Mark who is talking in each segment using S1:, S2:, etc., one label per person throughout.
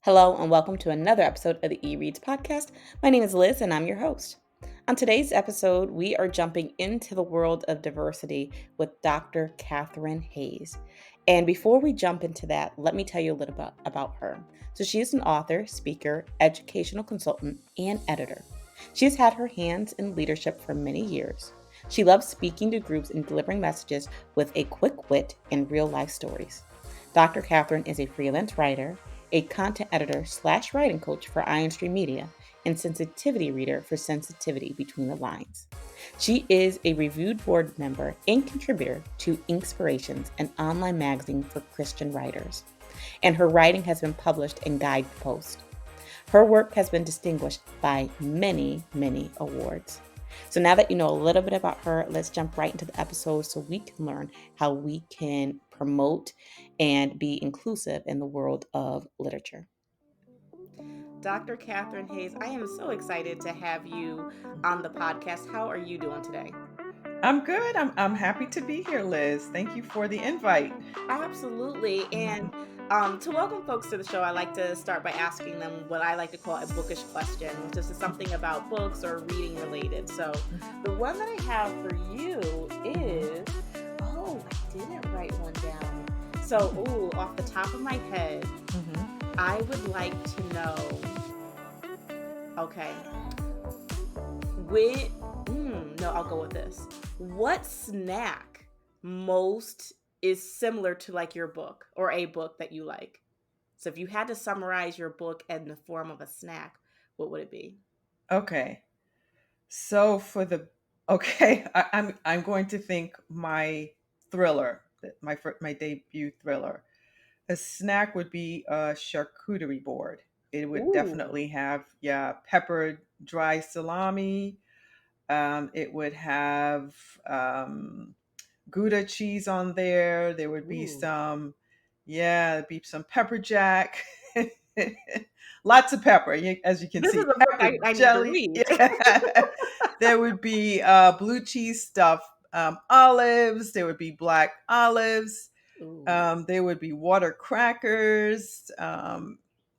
S1: Hello, and welcome to another episode of the eReads podcast. My name is Liz, and I'm your host. On today's episode, we are jumping into the world of diversity with Dr. Katherine Hayes. And before we jump into that, let me tell you a little bit about her. So, she is an author, speaker, educational consultant, and editor. She has had her hands in leadership for many years. She loves speaking to groups and delivering messages with a quick wit and real life stories. Dr. Katherine is a freelance writer, a content editor / writing coach for Iron Stream Media, and sensitivity reader for Sensitivity Between the Lines. She is a reviewed board member and contributor to Inkspirations, an online magazine for Christian writers, and her writing has been published in Guidepost. Her work has been distinguished by many, many awards. So now that you know a little bit about her, let's jump right into the episode so we can learn how we can promote and be inclusive in the world of literature. Dr. Katherine Hayes, I am so excited to have you on the podcast. How are you doing today?
S2: I'm good. I'm happy to be here, Liz. Thank you for the invite.
S1: Absolutely. And to welcome folks to the show, I like to start by asking them what I like to call a bookish question, which is something about books or reading related. So the one that I have for you is, oh, I didn't write one down. So, ooh, off the top of my head,
S2: Mm-hmm.
S1: I would like to know, okay, when, no, I'll go with this. What snack most is similar to like your book or a book that you like? So if you had to summarize your book in the form of a snack, what would it be?
S2: Okay. So for the okay, I'm going to think my thriller, my debut thriller. A snack would be a charcuterie board. It would
S1: Ooh.
S2: definitely have, yeah, peppered dry salami. It would have Gouda cheese on there. There would be
S1: Ooh.
S2: yeah, there'd be some pepper jack. Lots of pepper, as you can
S1: This is
S2: see.
S1: a book
S2: Pepper
S1: I need to
S2: jelly.
S1: read.
S2: Yeah. There would be blue cheese stuffed olives. There would be black olives.
S1: Ooh.
S2: There would be water crackers.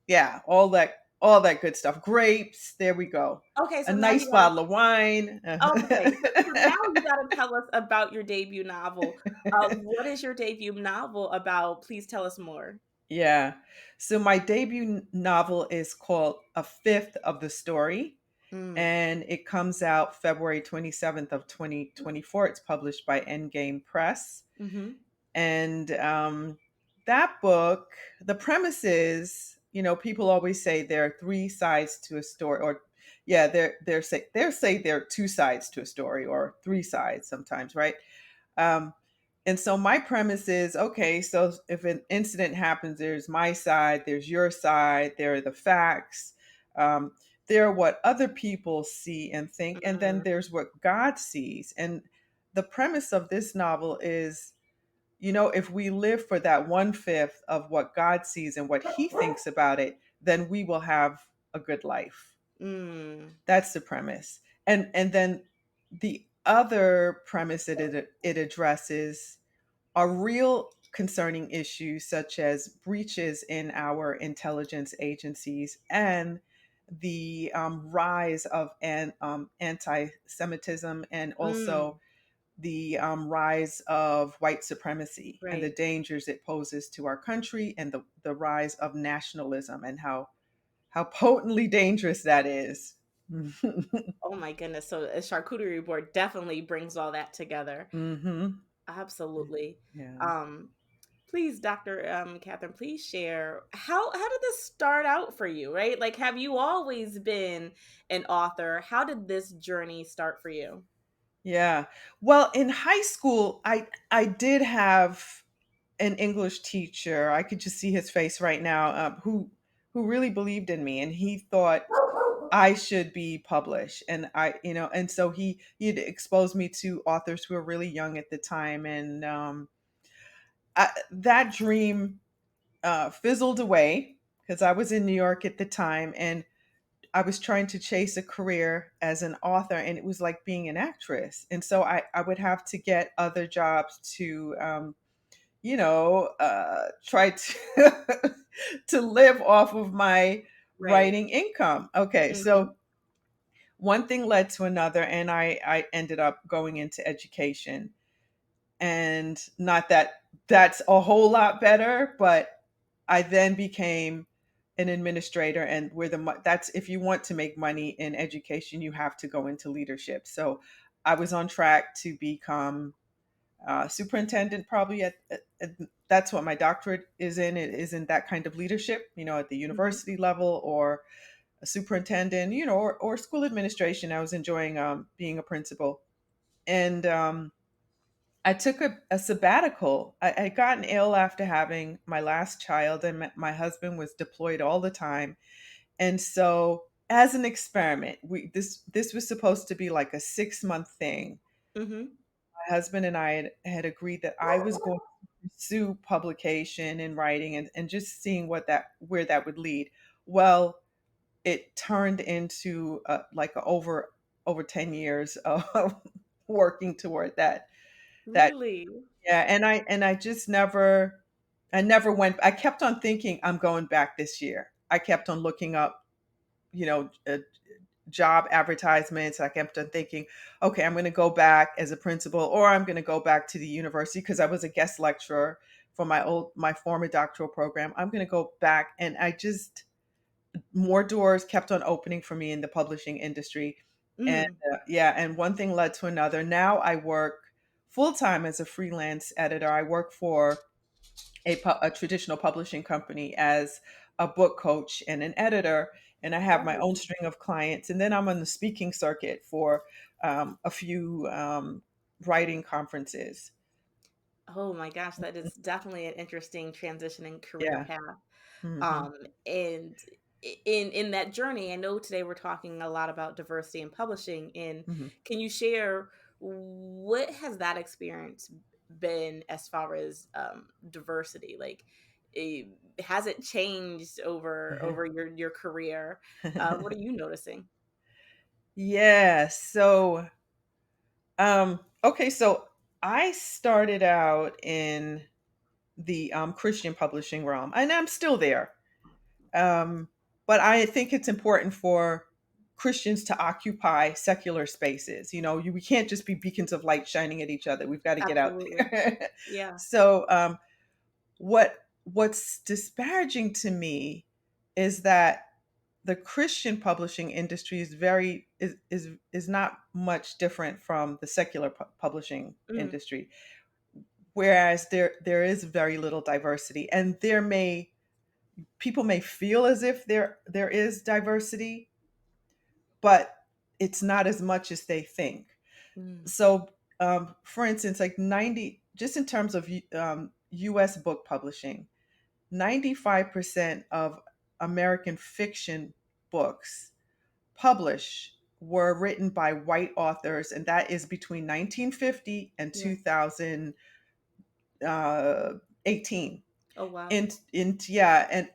S2: Yeah, all that good stuff. Grapes. There we go.
S1: Okay,
S2: A
S1: so now
S2: nice
S1: you gotta
S2: bottle of wine.
S1: okay. So now you gotta tell us about your debut novel. What is your debut novel about? Please tell us more.
S2: Yeah. So my debut novel is called A Fifth of the Story,
S1: Mm.
S2: and it comes out February 27th of 2024. It's published by Endgame Press.
S1: Mm-hmm.
S2: And that book, the premise is, people always say there are three sides to a story, or yeah, they say there are two sides to a story, or three sides sometimes, right? Um, and so my premise is okay, so if an incident happens, there's my side, there's your side, there are the facts, um, there are what other people see and think, and then
S1: Mm.
S2: there's what God sees. And the premise of this novel is, if we live for that one fifth of what God sees and what he thinks about it, then we will have a good life.
S1: Mm.
S2: That's the premise. And then the other premise that it addresses are real concerning issues such as breaches in our intelligence agencies and the rise of anti-Semitism, and
S1: Mm.
S2: also the rise of white supremacy and the
S1: Right.
S2: dangers it poses to our country, and the rise of nationalism, and how potently dangerous that is.
S1: Oh my goodness. So a charcuterie board definitely brings all that together.
S2: Hmm.
S1: Absolutely.
S2: Yeah.
S1: Um, please, Dr. Catherine, please share how did this start out for you, right? Like, have you always been an author? How did this journey start for you?
S2: Yeah. Well, in high school, I did have an English teacher. I could just see his face right now, who really believed in me, and he thought I should be published. And and so he'd exposed me to authors who were really young at the time, and that dream fizzled away because I was in New York at the time, and I was trying to chase a career as an author, and it was like being an actress. And so I would have to get other jobs to, try to to live off of my
S1: Right.
S2: writing income. Okay,
S1: Mhm.
S2: so one thing led to another, and I ended up going into education. And not that that's a whole lot better, but I then became an administrator, and where that's, if you want to make money in education, you have to go into leadership. So I was on track to become superintendent, probably that's what my doctorate is in. It is in that kind of leadership, at the
S1: Mhm.
S2: university level, or a superintendent, or school administration. I was enjoying being a principal. And I took a sabbatical. I had gotten ill after having my last child, and my husband was deployed all the time. And so, as an experiment, this was supposed to be like a 6-month thing.
S1: Mhm.
S2: My husband and I had agreed that I was going to pursue publication and writing, and just seeing where that would lead. Well, it turned into like over 10 years of working toward that.
S1: Really?
S2: Yeah, and I just never went. I kept on thinking I'm going back this year. I kept on looking up, you know, uh, job advertisements. I kept on thinking, okay, I'm going to go back as a principal, or I'm going to go back to the university, because I was a guest lecturer for my former doctoral program. I'm going to go back, and I just more doors kept on opening for me in the publishing industry. And
S1: Mm.
S2: yeah, and one thing led to another. Now I work full time as a freelance editor. I work for a traditional publishing company as a book coach and an editor, and I have my
S1: Wow.
S2: own string of clients. And then I'm on the speaking circuit for a few writing conferences.
S1: Oh my gosh, that is definitely an interesting transition and career
S2: Yeah.
S1: path.
S2: Hmm.
S1: And in that journey, I know today we're talking a lot about diversity in publishing. And
S2: Hmm.
S1: can you share what has that experience been as far as diversity? Like, eh, has it changed over your career? What are you noticing?
S2: Yeah. Okay, so I started out in the Christian publishing realm, and I'm still there. Um, but I think it's important for Christians to occupy secular spaces. We can't just be beacons of light shining at each other. We've got to get out
S1: Absolutely.
S2: there.
S1: Yeah.
S2: So, what's disparaging to me is that the Christian publishing industry is not much different from the secular publishing
S1: Mm,
S2: industry, whereas there is very little diversity, and people may feel as if there is diversity, but it's not as much as they think.
S1: mm,
S2: So, for instance, like 90, just in terms of U.S. book publishing, 95% of American fiction books published were written by white authors, and that is between 1950 and
S1: yeah.
S2: 2018.
S1: Oh wow.
S2: And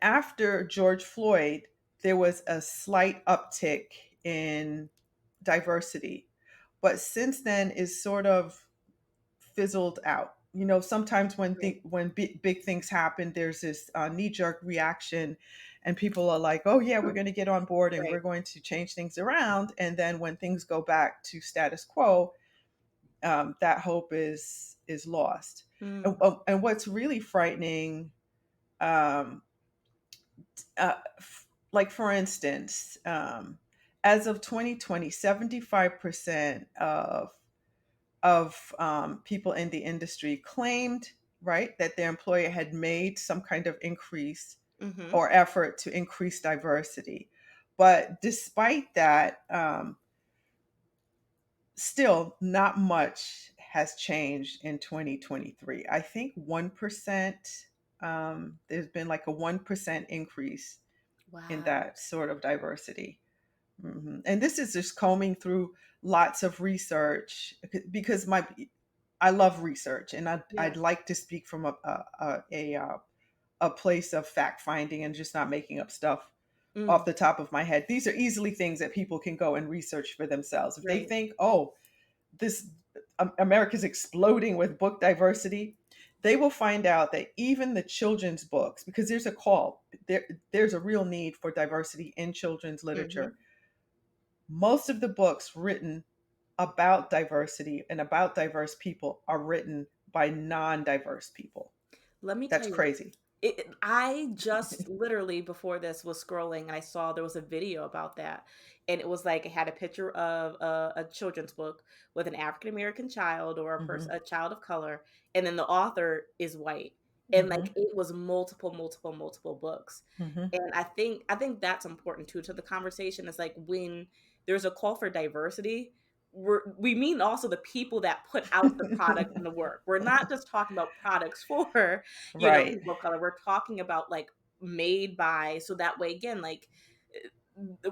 S2: after George Floyd, there was a slight uptick in diversity, but since then is sort of fizzled out. Sometimes
S1: Right.
S2: when big things happen, there's this knee jerk reaction, and people are like, "Oh yeah, we're going to get on board and we're
S1: Right.
S2: going to change things around." And then when things go back to status quo, that hope is lost. And,
S1: Mm,
S2: and what's really frightening, um, like for instance, as of 2020, 75% of people in the industry claimed, right, that their employer had made some kind of increase
S1: mm-hmm.
S2: or effort to increase diversity. But despite that, still not much has changed in 2023. I think 1%, there's been like a 1% increase in
S1: Wow.
S2: that sort of diversity. And this is just combing through lots of research, because I love research, and I'd
S1: Yeah.
S2: like to speak from a place of fact finding and just not making up stuff off
S1: Mm,
S2: the top of my head. These are easily things that people can go and research for themselves. If they
S1: right.
S2: think, oh, this America's exploding with book diversity, they will find out that even the children's books, because there's a call, there's a real need for diversity in children's literature.
S1: Mhm.
S2: Most of the books written about diversity and about diverse people are written by non-diverse people.
S1: Let me tell
S2: That's
S1: you,
S2: crazy.
S1: I just literally before this was scrolling and I saw there was a video about that. And it was like it had a picture of a children's book with an African American child or
S2: Hmm.
S1: a child of color, and then the author is white. And like
S2: Hmm.
S1: it was multiple books.
S2: Hmm.
S1: And I think that's important too to the conversation. Is like when there's a call for diversity, we mean also the people that put out the product and the work. We're not just talking about products for
S2: Right.
S1: people of color. We're talking about like made by, so that way again, like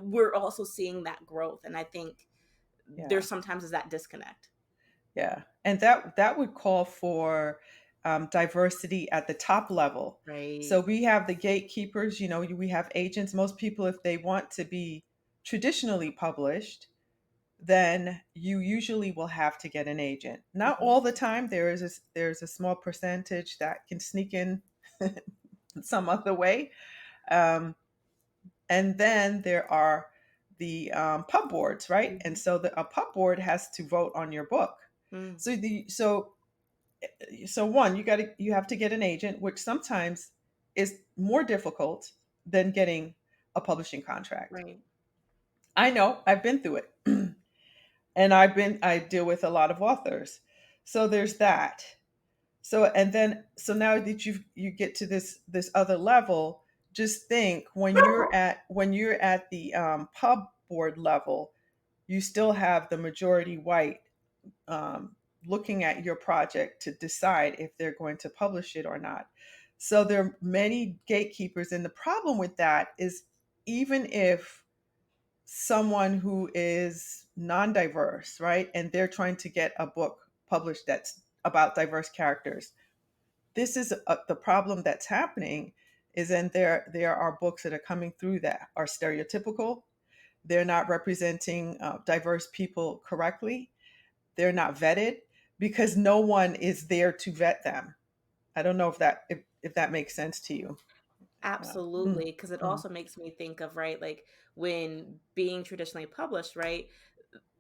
S1: we're also seeing that growth. And I think
S2: Yeah.
S1: there's sometimes is that disconnect.
S2: Yeah. And that would call for diversity at the top level. So
S1: Right.
S2: we have the gatekeepers, we have agents. Most people, if they want to be traditionally published, then you usually will have to get an agent. Not
S1: Mhm.
S2: all the time. There's a small percentage that can sneak in some other way. Um, and then there are the pub boards, right? And
S1: Mhm.
S2: so a pub board has to vote on your book.
S1: Mm.
S2: So one, you have to get an agent, which sometimes is more difficult than getting a publishing contract.
S1: Right.
S2: I know, I've been through it. And I deal with a lot of authors. So there's that. So now that you get to this other level, just think when you're at the pub board level, you still have the majority white um, looking at your project to decide if they're going to publish it or not. So there are many gatekeepers, and the problem with that is even if someone who is non-diverse, right, and they're trying to get a book published that's about diverse characters, this is the problem that's happening is then there are books that are coming through that are stereotypical. They're not representing diverse people correctly. They're not vetted because no one is there to vet them. I don't know if that makes sense to you.
S1: Absolutely,
S2: Mm,
S1: because it
S2: mm,
S1: also makes me think of, right, like when being traditionally published, right,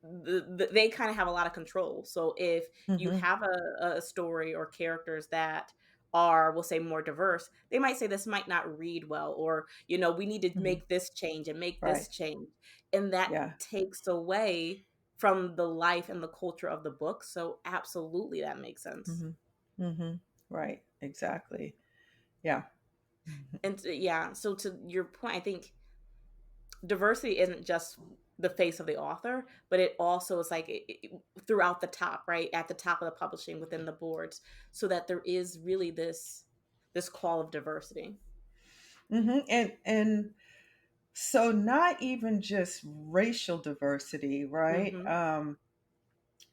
S1: they kind of have a lot of control. So if you
S2: mhm,
S1: have a story or characters that are, we'll say, more diverse, they might say this might not read well, or we need to
S2: mhm.
S1: make this change and make
S2: Right.
S1: this change, and that
S2: Yeah.
S1: takes away from the life and the culture of the book. So absolutely, that makes sense.
S2: Mhm. Mhm. Right. Exactly. Yeah. Mhm.
S1: And yeah, so to your point, I think diversity isn't just the face of the author, but it also is like throughout the top, right at the top of the publishing within the boards, so that there is really this call of diversity.
S2: Mhm. And so not even just racial diversity, right?
S1: Hmm.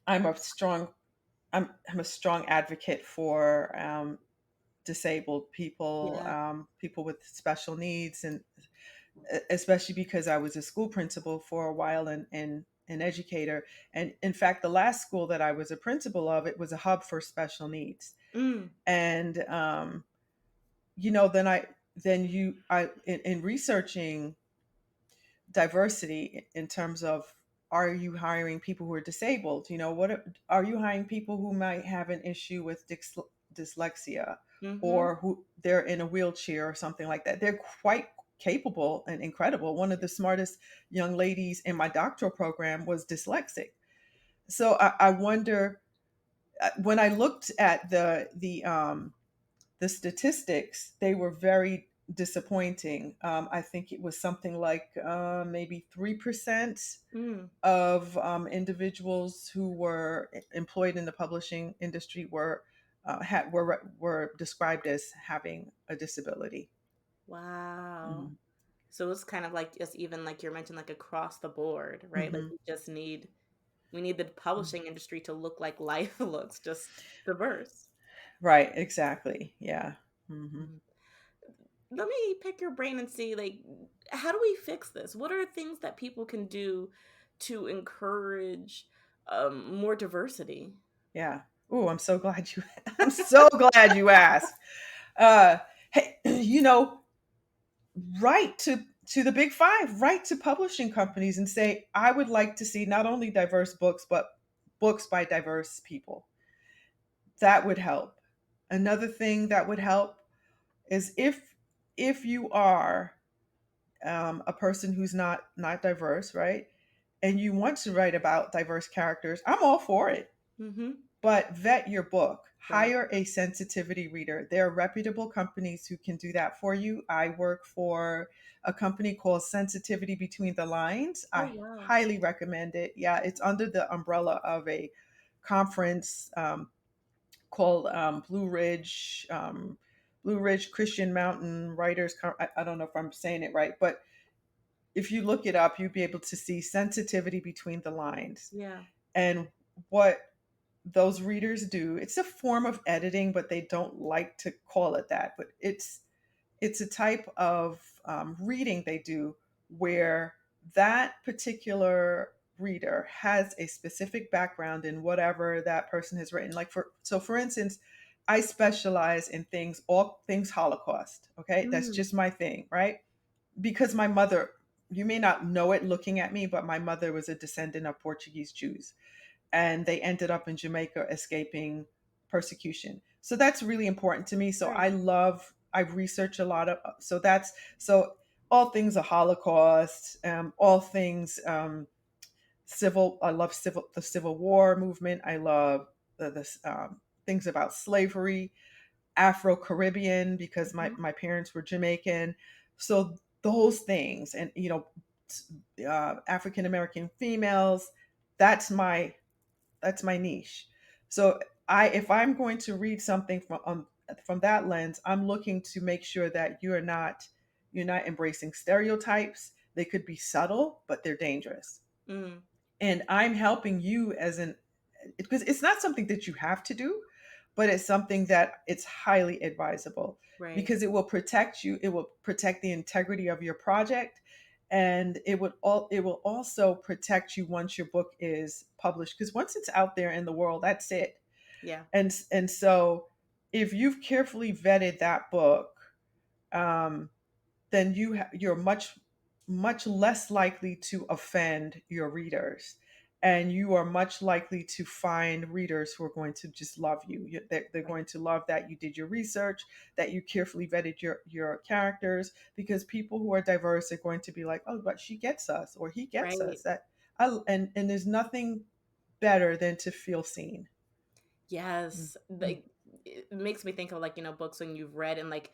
S2: I'm a strong I'm a strong advocate for disabled people,
S1: Yeah.
S2: people with special needs, and especially because I was a school principal for a while and an educator. And in fact, the last school that I was a principal of, it was a hub for special needs.
S1: Mm.
S2: And then in researching diversity in terms of, are you hiring people who are disabled? Are you hiring people who might have an issue with dyslexia,
S1: Hmm.
S2: or who they're in a wheelchair or something like that? They're quite capable and incredible. One of the smartest young ladies in my doctoral program was dyslexic. So I wonder, when I looked at the statistics, they were very disappointing. I think it was something like maybe 3%
S1: Mm.
S2: of individuals who were employed in the publishing industry were described as having a disability.
S1: Wow.
S2: Mm-hmm.
S1: So it's kind of like just even like you mentioned, like across the board, right? Like
S2: Mm-hmm.
S1: we need the publishing industry to look like life looks, just diverse.
S2: Right, exactly. Yeah. Mm-hmm.
S1: Mhm. Let me pick your brain and see, like, how do we fix this? What are things that people can do to encourage more diversity?
S2: Yeah. Oh, I'm so glad you I'm so glad you asked. Uh, hey, write to the big five, write to publishing companies and say, I would like to see not only diverse books, but books by diverse people. That would help. Another thing that would help is if you are a person who's not diverse, right, and you want to write about diverse characters, I'm all for it.
S1: Mm-hmm.
S2: But vet your book.
S1: Right.
S2: Hire a sensitivity reader. There are reputable companies who can do that for you. I work for a company called Sensitivity Between the Lines.
S1: Oh,
S2: I
S1: wow.
S2: highly recommend it. Yeah, it's under the umbrella of a conference called Blue Ridge Christian Mountain Writers. I don't know if I'm saying it right, but if you look it up, you'll be able to see Sensitivity Between the Lines
S1: Yeah.
S2: and what those readers do. It's a form of editing, but they don't like to call it that. But it's a type of reading they do where that particular reader has a specific background in whatever that person has written. Like for instance, I specialize in all things Holocaust. Okay, that's
S1: Mm,
S2: just my thing, right? Because my mother, you may not know it looking at me, but my mother was a descendant of Portuguese Jews and they ended up in Jamaica escaping persecution. So that's really important to me. So
S1: right.
S2: I research a lot of, so all things the Holocaust, all things civil. I love the Civil War movement. I love the things about slavery, Afro Caribbean, because
S1: Mm-hmm.
S2: my parents were Jamaican. So those things, and African American females. That's my niche. So if I'm going to read something from that lens, I'm looking to make sure that you're not embracing stereotypes. They could be subtle, but they're dangerous.
S1: Mm,
S2: And I'm helping you because it's not something that you have to do, but it's something that it's highly advisable
S1: right.
S2: because it will protect you. It will protect the integrity of your project, and it will also protect you once your book is published. Because once it's out there in the world, that's it.
S1: Yeah.
S2: And so if you've carefully vetted that book, um, then you're much less likely to offend your readers, and you are much likely to find readers who are going to just love you. They're
S1: Right.
S2: going to love that you did your research, that you carefully vetted your characters, because people who are diverse are going to be like, oh, but she gets us or he gets
S1: Right.
S2: us. And there's nothing better than to feel seen.
S1: Yes.
S2: Mhm.
S1: Like it makes me think of like, books when you've read and like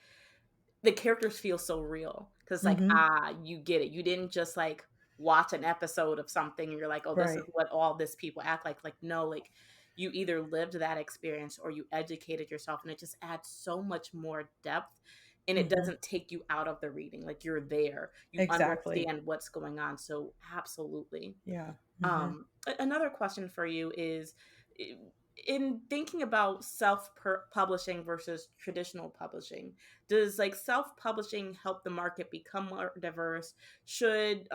S1: the characters feel so real because like,
S2: Mhm.
S1: you get it. You didn't just like watch an episode of something and you're like, oh, this is
S2: Right.
S1: what all this people act like. Like, no, like you either lived that experience or you educated yourself, and it just adds so much more depth. And it
S2: Mhm.
S1: doesn't take you out of the reading. Like you're there. You
S2: Exactly.
S1: understand what's going on. So absolutely.
S2: Yeah. Mhm.
S1: Another question for you is i- in thinking about self-publishing versus traditional publishing, does like self-publishing help the market become more diverse? Should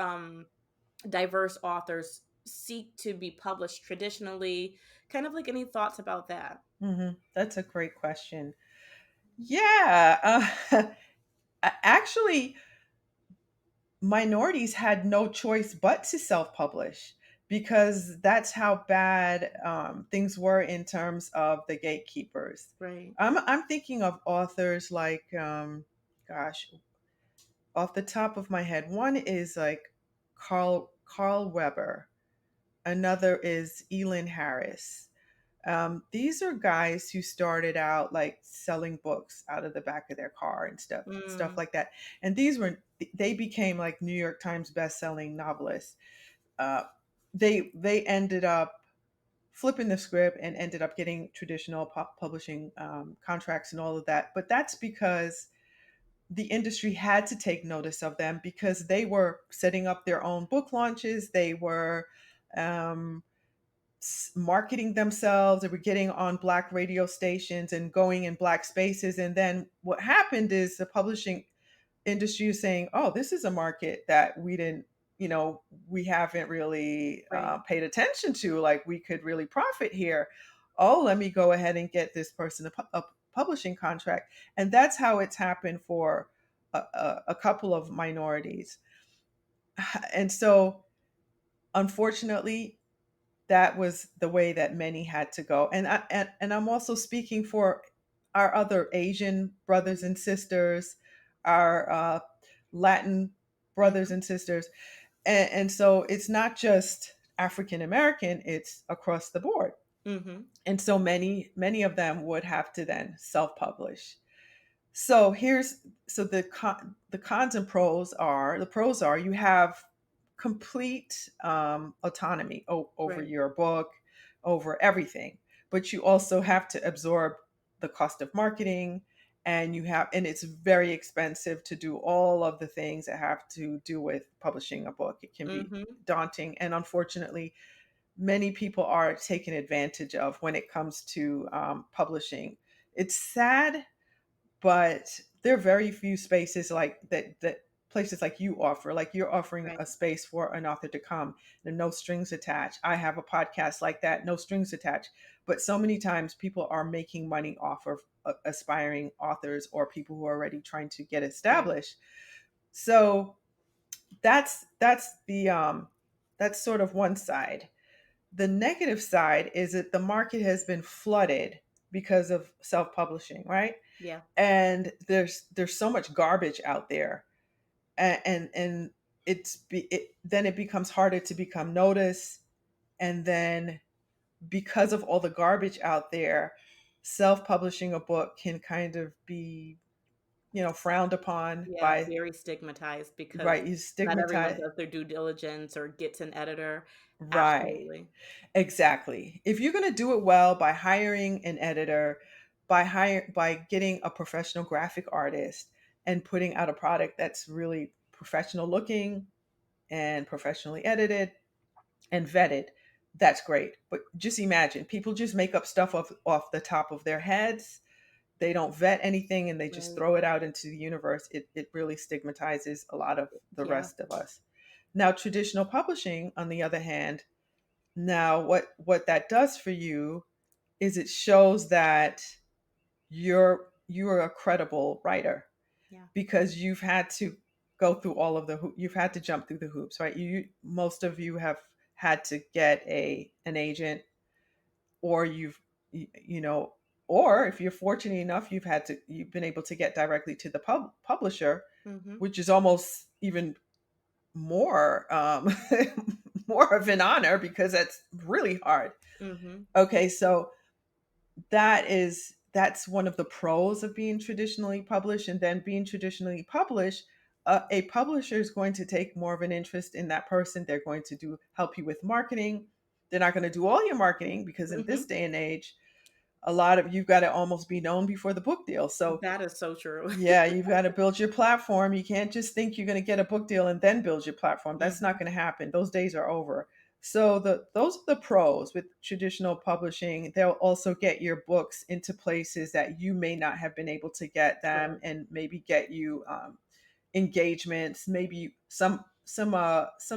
S1: diverse authors seek to be published traditionally? Kind of like any thoughts about that?
S2: That's a great question. Yeah. Actually, minorities had no choice but to self publish because that's how bad things were in terms of the gatekeepers.
S1: Right.
S2: I'm thinking of authors like, gosh, off the top of my head, one is like Carl Weber, another is Elin Harris. These are guys who started out like selling books out of the back of their car and stuff
S1: Mm,
S2: like that. And they became like New York Times best-selling novelists. Uh, they ended up flipping the script and ended up getting traditional publishing contracts and all of that. But that's because the industry had to take notice of them because they were setting up their own book launches. They were um, marketing themselves. They were getting on black radio stations and going in black spaces. And then what happened is the publishing industry is saying, "Oh, this is a market that we haven't really
S1: right.
S2: paid attention to. Like we could really profit here." oh, let me go ahead and get this person a publishing contract. And that's how it's happened for a couple of minorities. And so, unfortunately, that was the way that many had to go. And I'm also speaking for our other Asian brothers and sisters, our Latin brothers
S1: Mhm.
S2: and sisters. And so it's not just African American, it's across the board.
S1: Mhm.
S2: And so many of them would have to then self-publish. So here's so the cons and pros are, the pros are you have complete autonomy over
S1: Right.
S2: your book, over everything, but you also have to absorb the cost of marketing, and it's very expensive to do all of the things that have to do with publishing a book. It can be
S1: Mhm.
S2: daunting, and unfortunately many people are taken advantage of when it comes to publishing. It's sad, but there are very few spaces like that places like you offer, like you're offering
S1: Right.
S2: a space for an author to come and no strings attached. I have a podcast like that, no strings attached. But so many times people are making money off of aspiring authors or people who are already trying to get
S1: Right.
S2: established. So that's sort of one side. The negative side is that the market has been flooded because of self-publishing, right?
S1: Yeah.
S2: And there's so much garbage out there, and then it becomes harder to become noticed. And then because of all the garbage out there, self-publishing a book can kind of be, frowned upon
S1: Yeah,
S2: by,
S1: very stigmatized because
S2: right, you
S1: not everyone
S2: stigmatize,
S1: does their due diligence or gets an editor.
S2: right.
S1: Absolutely.
S2: Exactly. If you're going to do it well by hiring an editor, by getting a professional graphic artist and putting out a product that's really professional looking and professionally edited and vetted, that's great. But just imagine people just make up stuff off the top of their heads. They don't vet anything and they just
S1: Right.
S2: throw it out into the universe. It really stigmatizes a lot of the
S1: Yeah.
S2: rest of us. Now, traditional publishing, on the other hand, now what that does for you is it shows that you're a credible writer
S1: Yeah.
S2: because you've had to go through all of you've had to jump through the hoops, right? Most of you have had to get a an agent, or you know, or if you're fortunate enough, you've been able to get directly to the publisher,
S1: Mhm.
S2: which is almost even more more of an honor because that's really hard.
S1: Mhm.
S2: Okay, so that's one of the pros of being traditionally published. And then being traditionally published, a publisher is going to take more of an interest in that person. They're going to do help you with marketing. They're not going to do all your marketing because in this
S1: Mhm.
S2: day and age, a lot of you've got to almost be known before the book deal. So
S1: That is so true.
S2: yeah, you've got to build your platform. You can't just think you're going to get a book deal and then build your platform. That's not
S1: Mhm.
S2: going to happen. Those days are over. So those are the pros with traditional publishing. They'll also get your books into places that you may not have been able to get them,
S1: Sure.
S2: and maybe get you engagements. Maybe some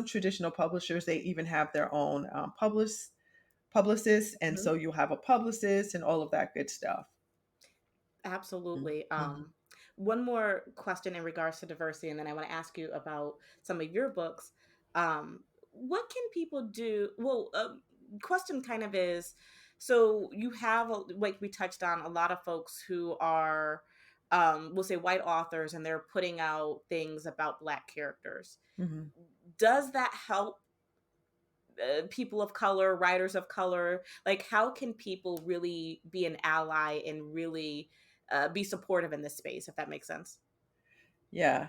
S2: traditional publishers, they even have their own publicists, and
S1: Mhm.
S2: so you'll have a publicist and all of that good stuff.
S1: Absolutely.
S2: Mhm.
S1: One more question in regards to diversity, and then I want to ask you about some of your books. What can people do? Well, question kind of is, so you have, like we touched on, a lot of folks who are, we'll say, white authors, and they're putting out things about Black characters.
S2: Mhm.
S1: Does that help people of color, writers of color? Like, how can people really be an ally and really be supportive in this space, if that makes sense?
S2: Yeah.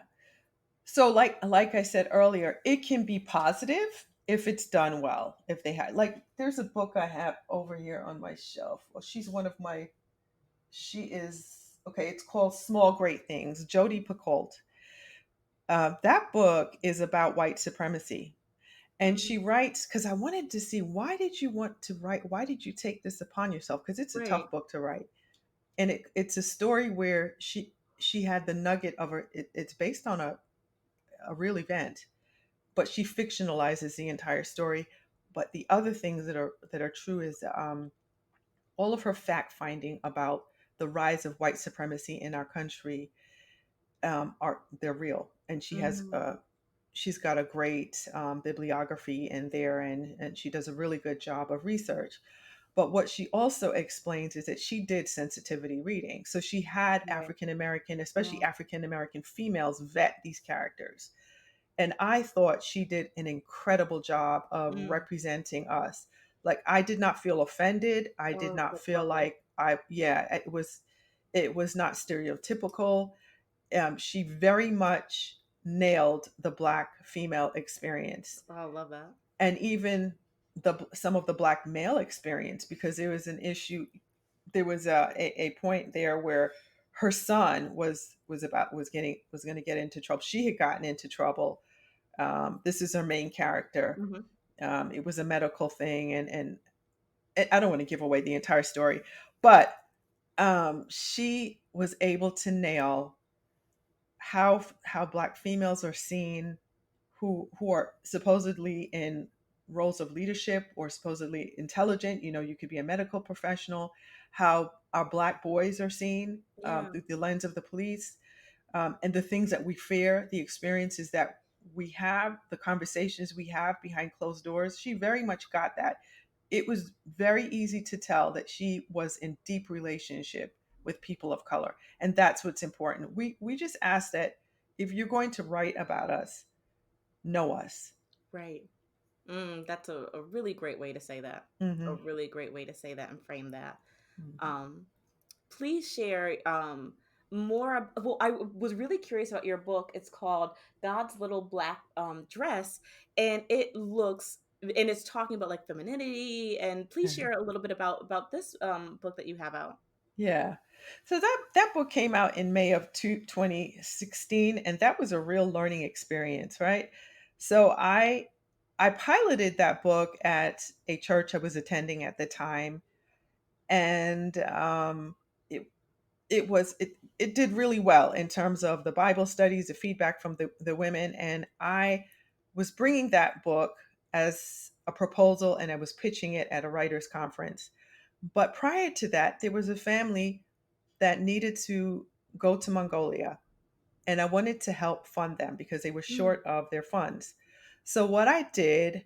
S2: So like I said earlier, it can be positive if it's done well. If they had, like, there's a book I have over here on my shelf. Well, she is okay, it's called Small Great Things, Jodi Picoult. That book is about white supremacy. And
S1: Mhm.
S2: she writes, because I wanted to see, why did you want to write? Why did you take this upon yourself? Because it's a
S1: Right.
S2: tough book to write. And it's a story where she had the nugget of her, it's based on a real event, but she fictionalizes the entire story. But the other things that are true is all of her fact finding about the rise of white supremacy in our country, are they're real, and
S1: Mm.
S2: she's got a great bibliography in there, and she does a really good job of research. But what she also explains is that she did sensitivity reading. So she had
S1: Right.
S2: African American, especially
S1: Wow.
S2: African American females, vet these characters. And I thought she did an incredible job of
S1: Mm.
S2: representing us. Like, I did not feel offended. I did
S1: Oh,
S2: not
S1: that's
S2: feel
S1: lovely.
S2: like yeah, it was not stereotypical. She very much nailed the Black female experience,
S1: Oh, I love that.
S2: and even some of the Black male experience, because there was an issue. There was a point there where her son was going to get into trouble. She had gotten into trouble. This is her main character.
S1: Hmm.
S2: It was a medical thing, and I don't want to give away the entire story, but she was able to nail how Black females are seen, who are supposedly in roles of leadership or supposedly intelligent. You know, you could be a medical professional. How our Black boys are seen
S1: Yeah.
S2: through the lens of the police, and the things that we fear, the experiences that we have, the conversations we have behind closed doors. She very much got that. It was very easy to tell that she was in deep relationship with people of color, and that's what's important. We just ask that if you're going to write about us, know us.
S1: Right. That's a really great way to say that. A
S2: Hmm.
S1: really great way to say that and frame that.
S2: Hmm.
S1: Um, please share more. Well, I was really curious about your book. It's called God's Little Black Dress, and it looks and it's talking about like femininity. And please share a little bit about this book that you have out.
S2: Yeah. So that book came out in May of 2016, and that was a real learning experience, right? So I piloted that book at a church I was attending at the time, and it it did really well in terms of the Bible studies, the feedback from the women, and I was bringing that book as a proposal, and I was pitching it at a writers conference. But prior to that, there was a family that needed to go to Mongolia, and I wanted to help fund them because they were
S1: Mm,
S2: short of their funds. So what I did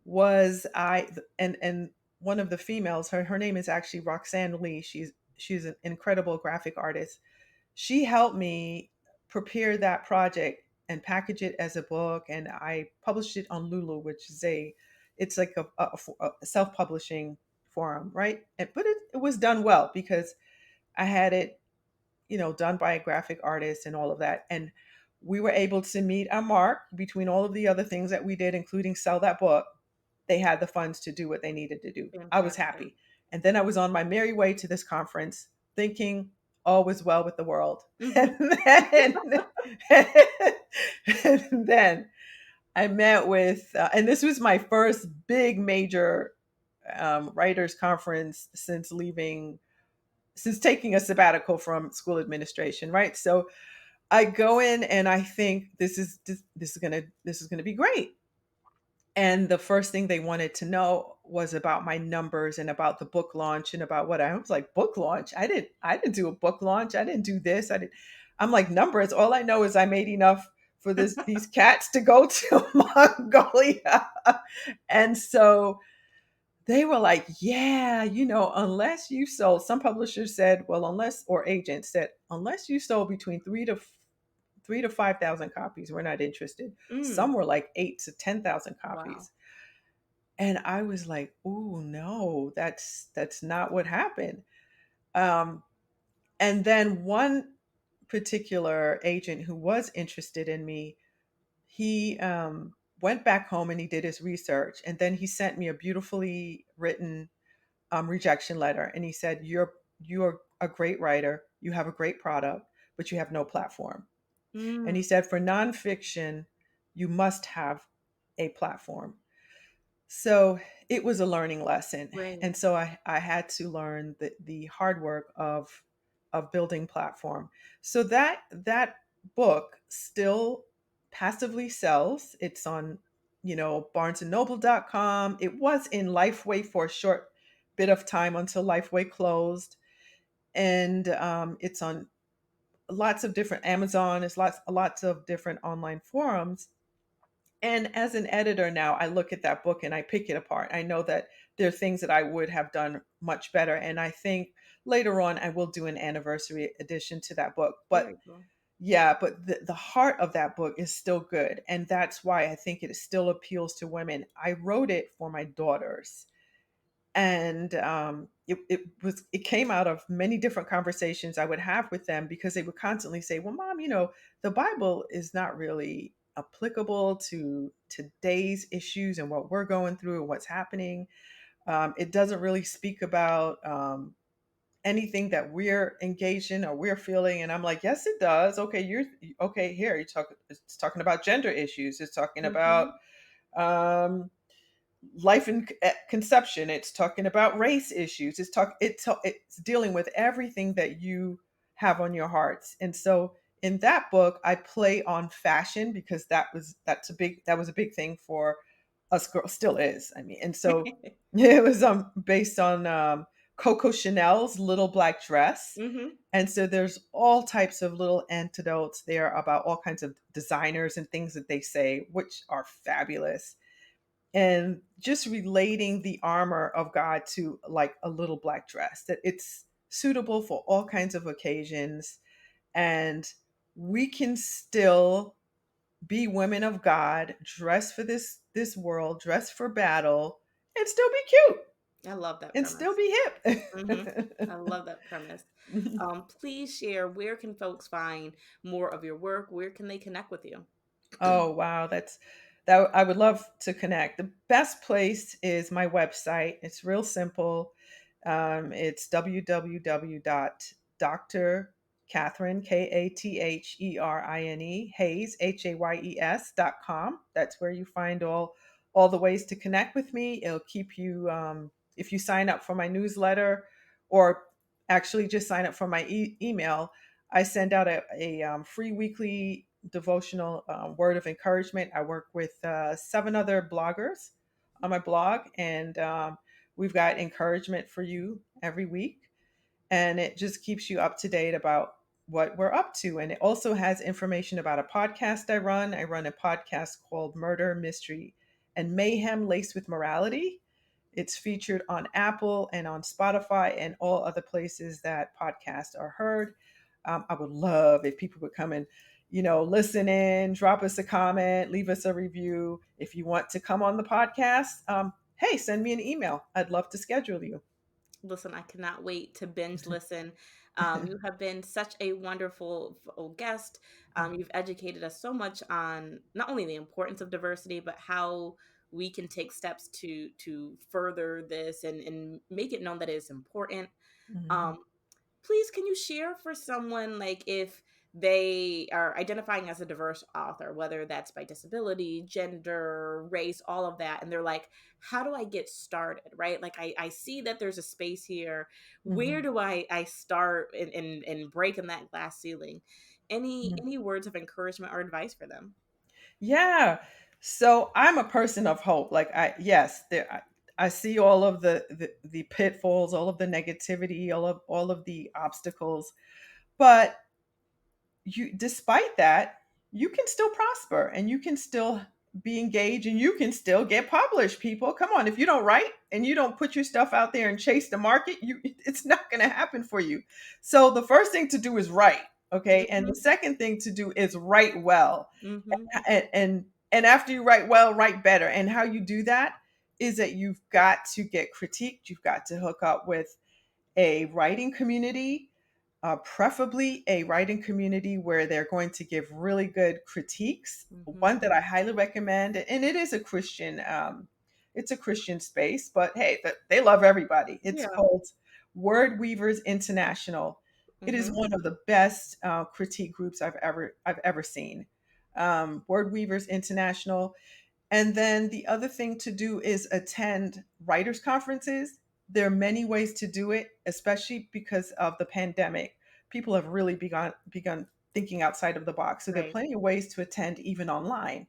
S2: was and one of the females, her name is actually Roxanne Lee. She's an incredible graphic artist. She helped me prepare that project and package it as a book, and I published it on Lulu, which is it's like a self-publishing forum, right? But it was done well because I had it, done by a graphic artist and all of that. And we were able to meet a mark between all of the other things that we did, including sell that book. They had the funds to do what they needed to do. I was
S1: fantastic.
S2: happy. And then I was on my merry way to this conference thinking all was well with the world.
S1: Hmm.
S2: And then, and then I met with, and this was my first big major writers conference since taking a sabbatical from school administration, right? So I go in and I think this is gonna be great. And the first thing they wanted to know was about my numbers and about the book launch and about what I was like, book launch? I didn't do a book launch. I didn't do this. I'm like, numbers. All I know is I made enough for these cats to go to Mongolia. And so they were like, yeah, unless you sold, some publishers said, well, or agents said, unless you sold between 3 to 5,000 copies, we're not interested.
S1: Mm,
S2: Some were like 8 to 10,000
S1: wow.
S2: copies. And I was like, "Ooh, no, that's not what happened." Um, and then one particular agent who was interested in me, he went back home and he did his research, and then he sent me a beautifully written rejection letter, and he said, "You're a great writer. You have a great product, but you have no platform." And he
S1: Mm,
S2: said, "For nonfiction, you must have a platform." So it was a learning lesson.
S1: right.
S2: And so I had to learn the hard work of building platform. So that book still passively sells. It's on, barnesandnoble.com. It was in Lifeway for a short bit of time until Lifeway closed, and it's on lots of different Amazon. It's lots of different online forums. And as an editor now, I look at that book and I pick it apart. I know that there are things that I would have done much better, and I think later on I will do an anniversary edition to that book. But
S1: Very cool.
S2: yeah, but the heart of that book is still good. And that's why I think it still appeals to women. I wrote it for my daughters. And it came out of many different conversations I would have with them, because they would constantly say, well, Mom, the Bible is not really applicable to today's issues and what we're going through and what's happening. It doesn't really speak about anything that we're engaged in or we're feeling. And I'm like, yes, it does. Okay, you're okay. Here, it's talking about gender issues. It's talking about
S1: Mhm.
S2: um, life and conception. It's talking about race issues. It's dealing with everything that you have on your hearts. And so in that book, I play on fashion, because that was a big thing for us girls, still is. I mean, and so it was based on Coco Chanel's Little Black Dress.
S1: Mhm.
S2: And so there's all types of little anecdotes there about all kinds of designers and things that they say, which are fabulous. And just relating the armor of God to like a little black dress, that it's suitable for all kinds of occasions. And we can still be women of God, dress for this world, dress for battle, and still be cute
S1: I love that
S2: and still
S1: premise.
S2: be
S1: Mhm. I
S2: hip.
S1: love that premise. Please share, where can folks find more of your work? Where can they connect with you?
S2: Oh, wow, that I would love to connect. The best place is my website. It's real simple. It's www.dr. Katherine, Katherine, Hayes, Hayes.com. That's where you find all the ways to connect with me. It'll keep you, if you sign up for my newsletter, or actually just sign up for my email. I send out a free weekly devotional word of encouragement. I work with 7 other bloggers on my blog, and we've got encouragement for you every week. And it just keeps you up to date about what we're up to. And it also has information about a podcast I run. I run a podcast called Murder, Mystery, and Mayhem Laced with Morality. It's featured on Apple and on Spotify and all other places that podcasts are heard. I would love if people would come and, listen in, drop us a comment, leave us a review. If you want to come on the podcast, hey, send me an email. I'd love to schedule you.
S1: Listen, I cannot wait to binge listen. You have been such a wonderful guest. You've educated us so much on not only the importance of diversity, but how we can take steps to further this and make it known that it is important.
S2: Mhm.
S1: Um, Please, can you share for someone, like, if they are identifying as a diverse author, whether that's by disability, gender, race, all of that, and they're like, how do I get started? Right? Like, I see that there's a space here. Where
S2: Mhm.
S1: do I start in breaking that glass ceiling?
S2: Mhm.
S1: Any words of encouragement or advice for them?
S2: Yeah. So I'm a person of hope. Like yes, I see all of the pitfalls, all of the negativity, all of the obstacles, but despite that, you can still prosper and you can still be engaged and you can still get published. People, come on, if you don't write and you don't put your stuff out there and chase the market, it's not going to happen for you. So the first thing to do is write, okay? And the
S1: Mm-hmm.
S2: second thing to do is write well.
S1: Mm-hmm.
S2: And after you write well, write better. And how you do that is that you've got to get critiqued, you've got to hook up with a writing community, preferably a writing community where they're going to give really good critiques.
S1: Mm-hmm.
S2: One that I highly recommend, and it is it's a Christian space, but hey, they love everybody. It's
S1: Yeah.
S2: called Word Weavers International. It is
S1: Mm-hmm.
S2: one of the best critique groups I've ever seen. Word Weavers International, and then the other thing to do is attend writers' conferences. There are many ways to do it, especially because of the pandemic. People have really begun thinking outside of the box. So there are
S1: Right.
S2: plenty of ways to attend even online.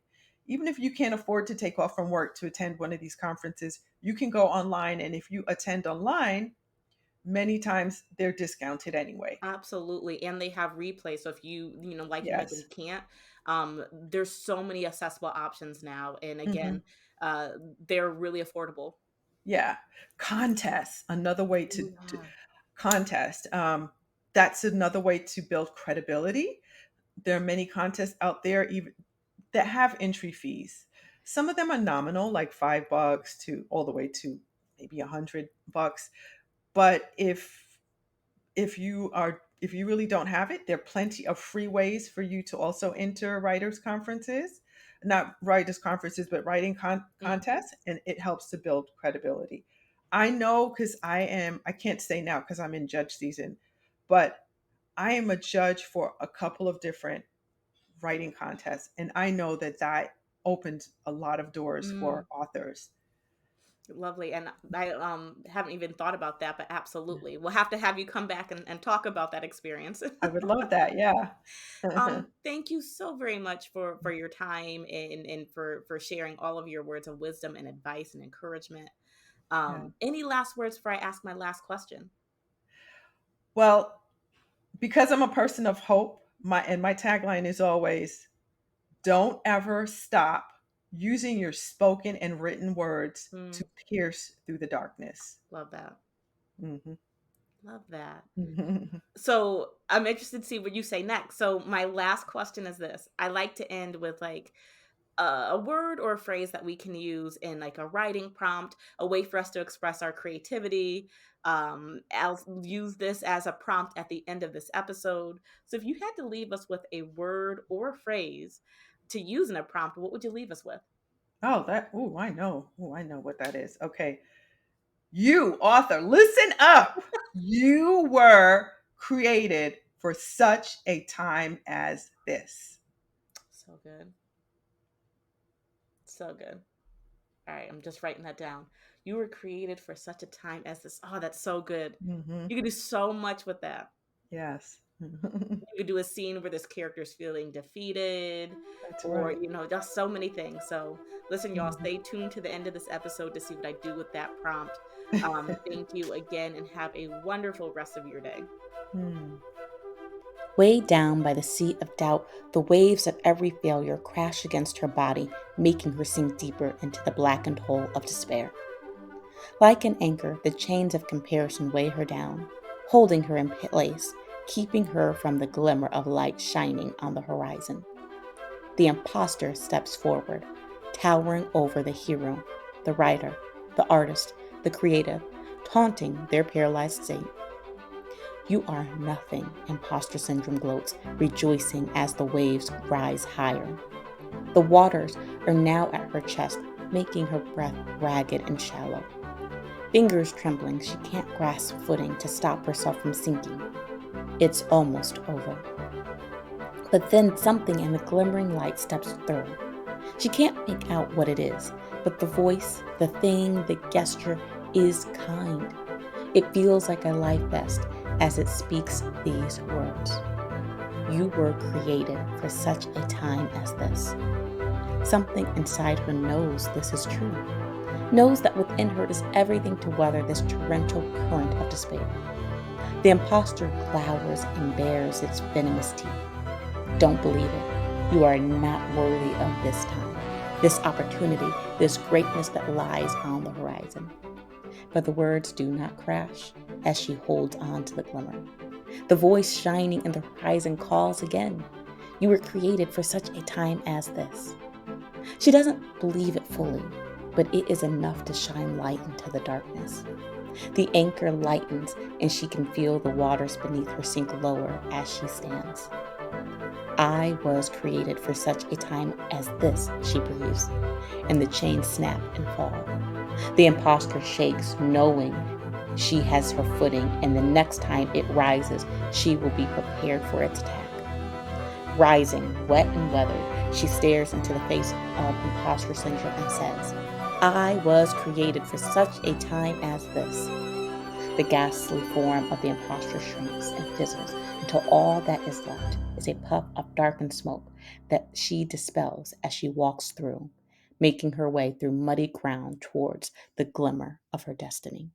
S2: Even if you can't afford to take off from work to attend one of these conferences, you can go online. And if you attend online, many times they're discounted anyway.
S1: Absolutely. And they have replays. So if like you mentioned,
S2: Yes.
S1: can't, there's so many accessible options now. And
S2: Hmm.
S1: again, uh, they're really affordable.
S2: Yeah. Contests, another way
S1: Oh,
S2: to
S1: yeah.
S2: contest. That's another way to build credibility. There are many contests out there even that have entry fees. Some of them are nominal, like $5 to all the way to maybe $100. But if you really don't have it, there are plenty of free ways for you to also enter writers conferences, not writers conferences, but writing
S1: Mhm.
S2: contests, and it helps to build credibility. I know because I can't say now because I'm in judge season, but I am a judge for a couple of different writing contests, and I know that that opened a lot of doors
S1: Mm,
S2: for authors.
S1: lovely. And I haven't even thought about that, but absolutely. We'll have to have you come back and talk about that experience.
S2: I would love that. Yeah.
S1: Thank you so very much for your time and for sharing all of your words of wisdom and advice and encouragement.
S2: Yeah.
S1: Any last words before I ask my last question?
S2: Well, because I'm a person of hope, my tagline is always don't ever stop using your spoken and written words to
S1: Mm,
S2: pierce through the darkness.
S1: love that.
S2: Mhm.
S1: Love that.
S2: Mhm.
S1: So I'm interested to see what you say next. So my last question is this. I like to end with like a word or a phrase that we can use in like a writing prompt, a way for us to express our creativity. I'll use this as a prompt at the end of this episode. So if you had to leave us with a word or a phrase to use in a prompt, what would you leave us with?
S2: Oh, that I know. Oh, I know what that is. Okay. You, author, listen up. You were created for such a time as this.
S1: So good. So good. All right, I'm just writing that down. You were created for such a time as this. Oh, that's so good.
S2: Hmm.
S1: You can do so much with that.
S2: Yes.
S1: You could do a scene where this character's feeling defeated,
S2: That's
S1: or
S2: right.
S1: just so many things. So listen, y'all,
S2: Mhm.
S1: stay tuned to the end of this episode to see what I do with that prompt. Thank you again and have a wonderful rest of your day.
S2: Hmm.
S1: Weighed down by the sea of doubt, the waves of every failure crash against her body, making her sink deeper into the blackened hole of despair. Like an anchor, the chains of comparison weigh her down, holding her in place, keeping her from the glimmer of light shining on the horizon. The imposter steps forward, towering over the hero, the writer, the artist, the creative, taunting their paralyzed state. You are nothing, imposter syndrome gloats, rejoicing as the waves rise higher. The waters are now at her chest, making her breath ragged and shallow. Fingers trembling, she can't grasp footing to stop herself from sinking. It's almost over. But then something in the glimmering light steps through. She can't make out what it is, but the voice, the thing, the gesture is kind. It feels like a life vest as it speaks these words. You were created for such a time as this. Something inside her knows this is true, knows that within her is everything to weather this torrential current of despair. The impostor glowers and bares its venomous teeth. Don't believe it. You are not worthy of this time, this opportunity, this greatness that lies on the horizon. But the words do not crash as she holds on to the glimmer. The voice shining in the horizon calls again. You were created for such a time as this. She doesn't believe it fully, but it is enough to shine light into the darkness. The anchor lightens, and she can feel the waters beneath her sink lower as she stands. I was created for such a time as this, she breathes, and the chains snap and fall. The imposter shakes, knowing she has her footing, and the next time it rises, she will be prepared for its attack. Rising, wet and weathered, she stares into the face of imposter syndrome and says, I was created for such a time as this. The ghastly form of the impostor shrinks and fizzles until all that is left is a puff of darkened smoke that she dispels as she walks through, making her way through muddy ground towards the glimmer of her destiny.